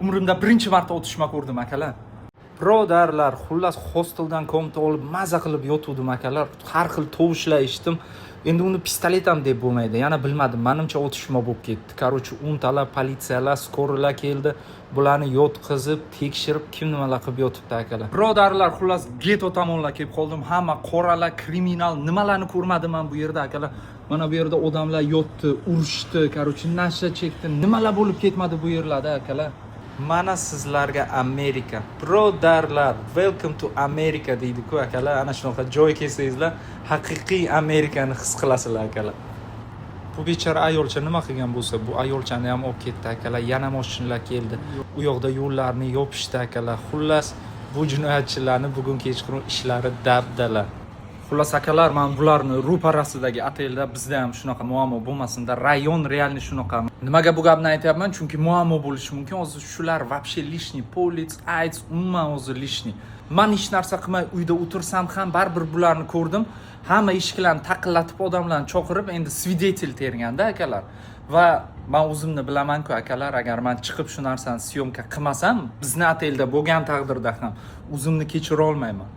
Umrimda birinchi marta otishma ko'rdim akalar. Birodarlar, xullas hosteldan komta olib maza qilib yotuvdim akalar. Har xil tovushlar eshitdim. Endi uni pistolet ham deb bo'lmaydi. Yana bilmadim, menimcha otishma bo'lib ketdi. Qarochi, o'ntalar politsiyalar, skorilar keldi. Bularni yotqizib, tekshirib, kim nimalar qilib yotibdi akalar. Birodarlar, xullas geto tomonlar kelib qoldim. Hamma qoralar, kriminal, nimalarni ko'rmadim men bu yerda akalar. Mana bu yerda odamlar yotdi, urishdi, qarochi nasha chekdi. Nimalar bo'lib ketmadi bu yerlarda akalar. Mana sizlarga Amerika. Birodarlar, welcome to America deydi-ku akalar. Ana shunaqa joy kelsangizlar, haqiqiy Amerikani his qilasizlar akalar. Bu bechora ayolcha nima qilgan bo'lsa, bu ayolchani ham olib ketdi akalar. Yana mashinalar keldi. U yoqda yo'llarni yopishdi akalar. Xullas, bu jinoyatchilarni bugun kechqurun ishlari dabdala. Xullas akalar, men bularni ro'parasidagi otelda bizda ham shunaqa muammo bo'lmasin-da, rayon realni shunaqa. Nimaga bu gapni aytyapman? Chunki muammo bo'lishi mumkin. Hozir shular вообще lishniy, poliz, AIDS, umuman hozir lishniy. Men hech narsa qilmay uyda o'tirsam ham baribir bularni ko'rdim. Hamma eshiklarni taqillatib odamlarni chaqirib, endi svidetel terganda akalar. Va men o'zimni bilaman-ku akalar, agar men chiqib shu narsani syomka qilmasam, bizni otelda bo'lgan taqdirda ham o'zimni kechira olmayman.